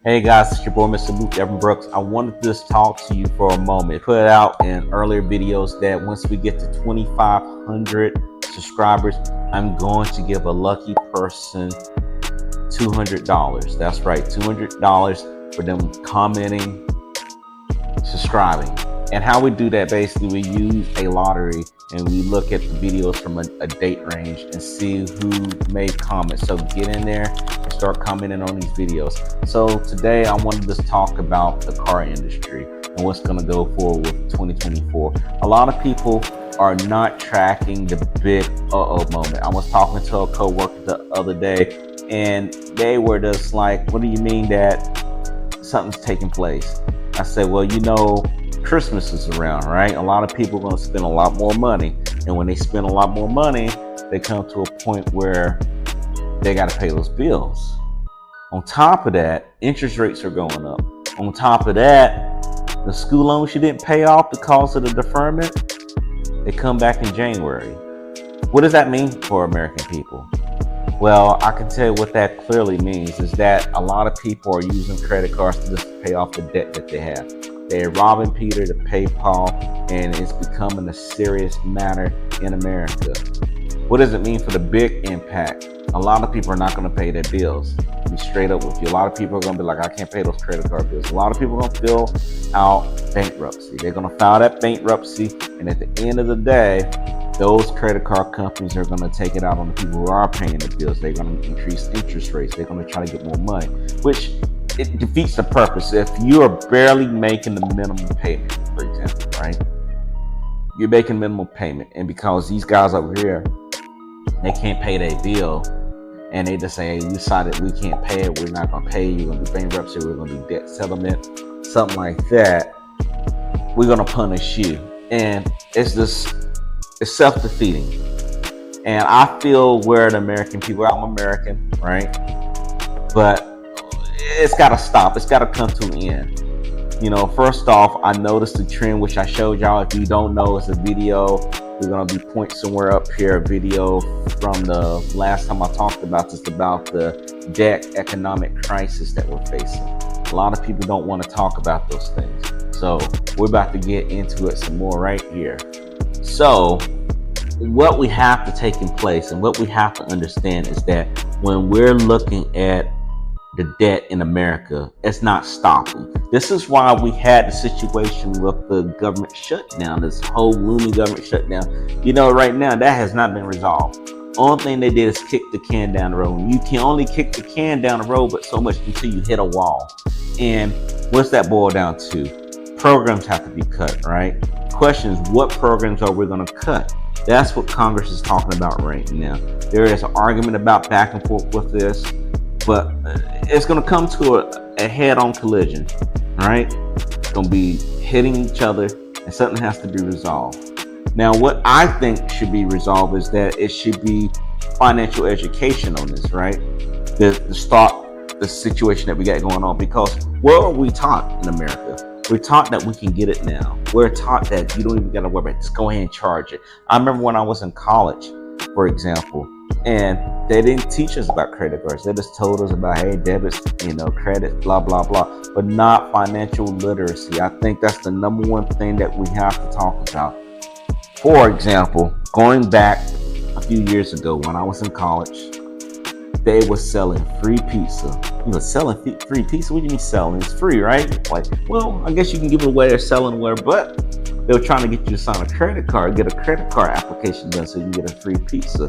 Hey guys, it's your boy Mr. Luke Evan Brooks. I wanted to just talk to you for a moment. Put out in earlier videos that once we get to 2,500 subscribers, I'm going to give a lucky person $200. That's right, $200 for them commenting, subscribing. And how we do that, basically we use a lottery and we look at the videos from a date range and see who made comments. So get in there and start commenting on these videos. So today I wanted to talk about the car industry and what's going to go forward with 2024. A lot of people are not tracking the big moment. I was talking to a co-worker the other day and they were just like, what do you mean that something's taking place? I said, well, you know, Christmas is around, right? A lot of people are going to spend a lot more money. And when they spend a lot more money, they come to a point where they got to pay those bills. On top of that, interest rates are going up. On top of that, the school loans you didn't pay off because of the deferment, they come back in January. What does that mean for American people? Well, I can tell you what that clearly means is that a lot of people are using credit cards to just pay off the debt that they have. They're robbing Peter to pay Paul, and it's becoming a serious matter in America. What does it mean for the big impact? A lot of people are not going to pay their bills. To be straight up with you. A lot of people are going to be like, I can't pay those credit card bills. A lot of people are going to fill out bankruptcy. They're going to file that bankruptcy, and at the end of the day, those credit card companies are going to take it out on the people who are paying the bills. They're going to increase interest rates. They're going to try to get more money, which it defeats the purpose. If you are barely making the minimum payment, for example, right? You're making minimum payment, and because these guys over here, they can't pay their bill, and they just say, hey, we decided we can't pay it, we're not going to pay you, we're going to do bankruptcy, we're going to do debt settlement, something like that, we're going to punish you. And it's self-defeating. And I feel we're the American people. I'm American, right? But it's got to stop. It's got to come to an end. You know, first off, I noticed the trend, which I showed y'all. If you don't know, it's a video. We're going to be pointing somewhere up here, a video from the last time I talked about this, about the debt economic crisis that we're facing. A lot of people don't want to talk about those things. So we're about to get into it some more right here. So what we have to take in place and what we have to understand is that when we're looking at the debt in America, it's not stopping. This is why we had the situation with the government shutdown, this whole looming government shutdown. You know, right now that has not been resolved. Only thing they did is kick the can down the road. You can only kick the can down the road but so much until you hit a wall. And what's that boil down to? Programs have to be cut, right? Question is, what programs are we going to cut? That's what Congress is talking about right now. There is an argument about back and forth with this, but it's going to come to a head-on collision, right? It's going to be hitting each other, and something has to be resolved. Now, what I think should be resolved is that it should be financial education on this, right? To start the situation that we got going on, because what are we taught in America? We're taught that we can get it now. We're taught that you don't even got to worry about it. Just go ahead and charge it. I remember when I was in college, for example, and they didn't teach us about credit cards. They just told us about, hey, debits, you know, credit, blah, blah, blah, but not financial literacy. I think that's the number one thing that we have to talk about. For example, going back a few years ago when I was in college, they were selling free pizza. You know, selling free pizza? What do you mean selling? It's free, right? Like, well, I guess you can give it away or sell it away, but they were trying to get you to sign a credit card, get a credit card application done so you can get a free pizza.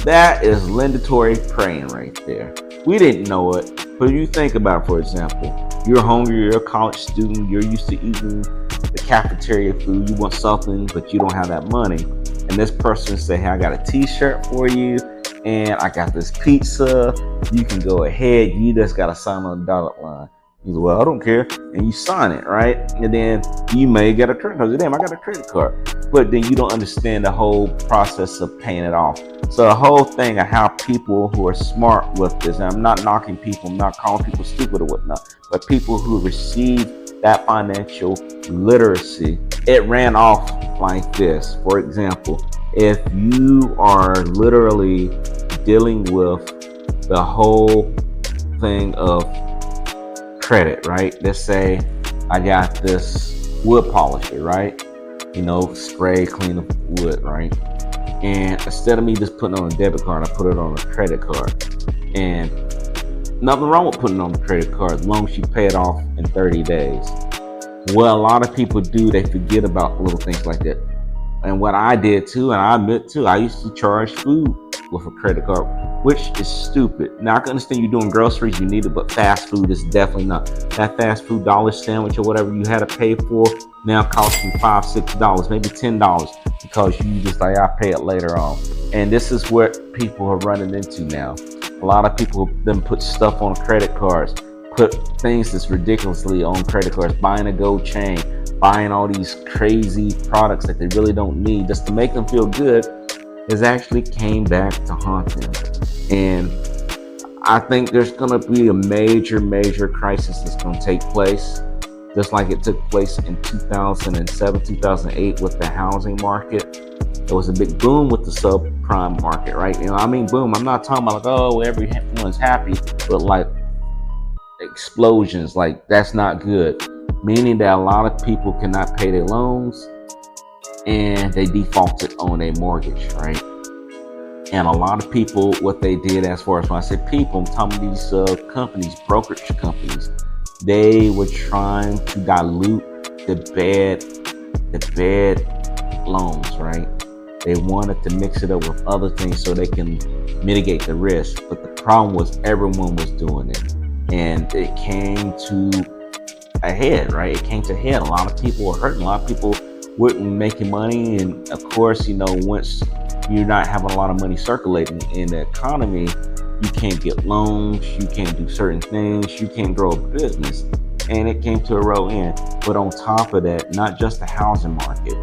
That is lendatory praying right there. We didn't know it, but you think about it, for example, you're hungry, you're a college student, you're used to eating the cafeteria food, you want something, but you don't have that money. And this person say, hey, I got a t-shirt for you, and I got this pizza, you can go ahead, you just got to sign on the dotted line. You say, well, I don't care. And you sign it, right? And then you may get a credit card. Damn, I got a credit card. But then you don't understand the whole process of paying it off. So the whole thing of how people who are smart with this, and I'm not knocking people, I'm not calling people stupid or whatnot, but people who receive that financial literacy, it ran off like this. For example, if you are literally dealing with the whole thing of credit, right? Let's say I got this wood polisher, right? You know, spray, clean the wood, right? And instead of me just putting it on a debit card, I put it on a credit card. And nothing wrong with putting it on the credit card as long as you pay it off in 30 days. What a lot of people do, they forget about little things like that. And what I did too, and I admit too, I used to charge food with a credit card, which is stupid. Now I can understand you're doing groceries, you need it, but fast food is definitely not. That fast food dollar sandwich or whatever you had to pay for now costs you $5, $6, maybe $10 because you just like, I pay it later on. And this is what people are running into now. A lot of people then put stuff on credit cards, put things that's ridiculously on credit cards, buying a gold chain, buying all these crazy products that they really don't need just to make them feel good, has actually came back to haunt them. And I think there's going to be a major crisis that's going to take place, just like it took place in 2007, 2008 with the housing market. There was a big boom with the subprime market, right? You know, I mean, boom. I'm not talking about like, oh, everyone's happy, but like explosions, like that's not good. Meaning that a lot of people cannot pay their loans and they defaulted on a mortgage, right? And a lot of people, what they did, as far as when I say people, I'm talking about these companies, brokerage companies, they were trying to dilute the bad loans, right? They wanted to mix it up with other things so they can mitigate the risk. But the problem was everyone was doing it. And it came to a head, right? It came to a head. A lot of people were hurting. A lot of people weren't making money. And of course, you know, once you're not having a lot of money circulating in the economy, you can't get loans, you can't do certain things, you can't grow a business. And it came to a real end. But on top of that, not just the housing market,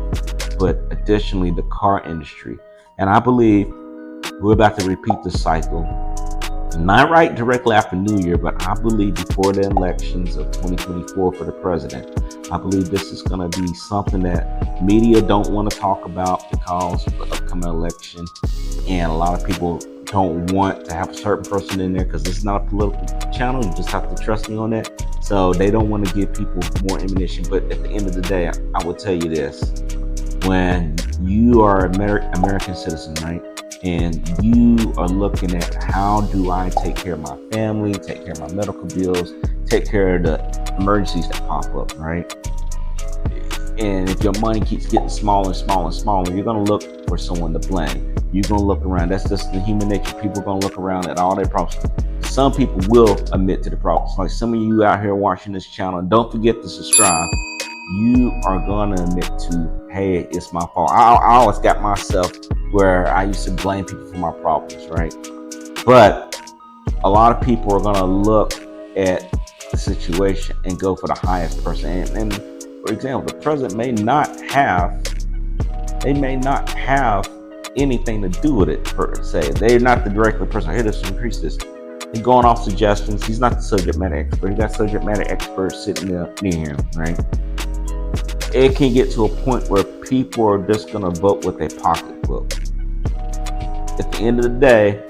but additionally the car industry. And I believe we're about to repeat the cycle. Not right directly after New Year, but I believe before the elections of 2024 for the president. I believe this is going to be something that media don't want to talk about because of the upcoming election. And a lot of people don't want to have a certain person in there because it's not a political channel. You just have to trust me on that. So they don't want to give people more ammunition. But at the end of the day, I will tell you this. When you are an American citizen, right? And you are looking at how do I take care of my family, take care of my medical bills, take care of the emergencies that pop up, right? And if your money keeps getting smaller and smaller and smaller, you're going to look for someone to blame. You're going to look around. That's just the human nature. People are going to look around at all their problems. Some people will admit to the problems. Like some of you out here watching this channel, and don't forget to subscribe. You are going to admit to, hey, it's my fault. I always got myself where I used to blame people for my problems, right? But a lot of people are going to look at the situation and go for the highest person. And for example, the president may not have anything to do with it per se. They're not the direct person. Hey, let's increase this. He's going off suggestions. He's not the subject matter expert. He got subject matter experts sitting there near him, right? It can get to a point where people are just going to vote with their pocketbook. At the end of the day,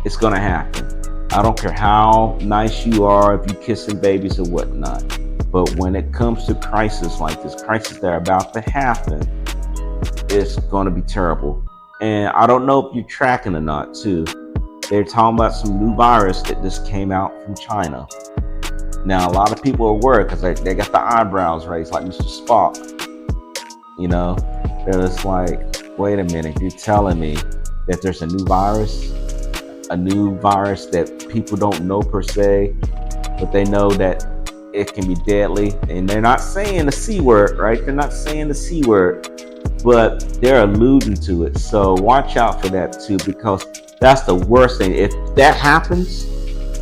it's going to happen. I don't care how nice you are, if you're kissing babies or whatnot. But when it comes to crisis like this, crisis that are about to happen, it's going to be terrible. And I don't know if you're tracking or not, too. They're talking about some new virus that just came out from China. Now, a lot of people are worried because they got the eyebrows raised like Mr. Spock. You know, they're just like, wait a minute, you're telling me that there's a new virus that people don't know per se, but they know that it can be deadly. And they're not saying the C word, right? They're not saying the C word, but they're alluding to it. So watch out for that too, because that's the worst thing. If that happens,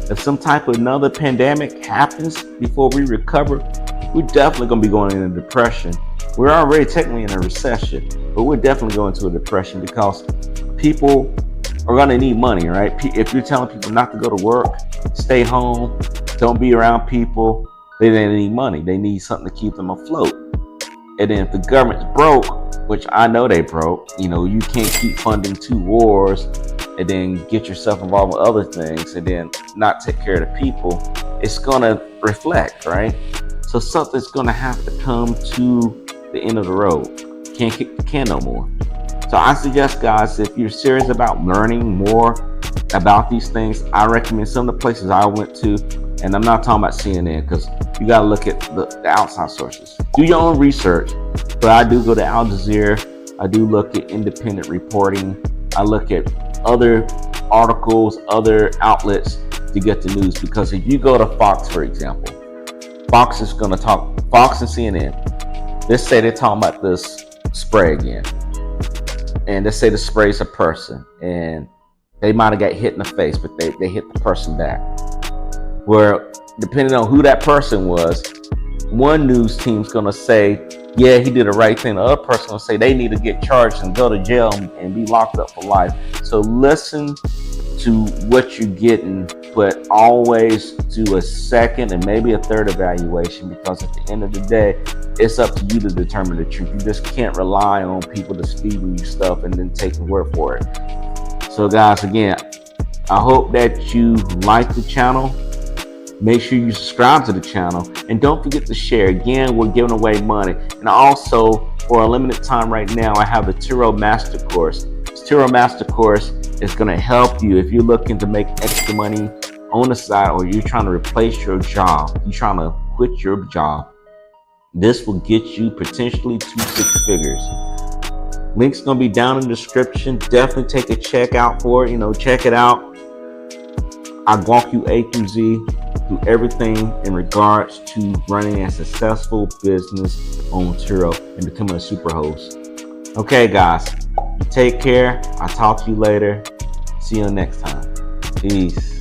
if some type of another pandemic happens before we recover, we're definitely going to be going into depression. We're already technically in a recession, but we're definitely going to a depression because people are going to need money, right? If you're telling people not to go to work, stay home, don't be around people, they need money. They need something to keep them afloat. And then if the government's broke, which I know they broke, you know, you can't keep funding 2 wars and then get yourself involved with other things and then not take care of the people. it's gonna reflect, right? So something's gonna have to come to the end of the road. Can't kick the can no more. So I suggest, guys, if you're serious about learning more about these things, I recommend some of the places I went to, and I'm not talking about CNN, because you got to look at the outside sources. Do your own research, but I do go to Al Jazeera. I do look at independent reporting. I look at other articles, other outlets to get the news, because if you go to Fox, for example, Fox is going to talk, Fox and CNN, let's say they're talking about this spray again, and let's say the spray is a person, and they might have got hit in the face, but they hit the person back. Where, depending on who that person was, one news team's gonna say, yeah, he did the right thing. The other person gonna say they need to get charged and go to jail and be locked up for life. So listen to what you're getting, but always do a second and maybe a third evaluation, because at the end of the day, it's up to you to determine the truth. You just can't rely on people to feed you stuff and then take the word for it. So guys, again, I hope that you like the channel. Make sure you subscribe to the channel, and don't forget to share. Again, we're giving away money. And also, for a limited time right now, I have a 𝐦𝐤𝐤 Master Course. This 𝐦𝐤𝐤 Master Course is going to help you if you're looking to make extra money on the side, or you're trying to replace your job. You're trying to quit your job. This will get you potentially to 6 figures. Link's going to be down in the description. Definitely take a check out for it. Check it out. 𝐦𝐤𝐤𝐞 A through Z, do everything in regards to running a successful business on 𝐦𝐤𝐤 and becoming a super host. Okay, guys, you take care. I'll talk to you later. See you next time. Peace.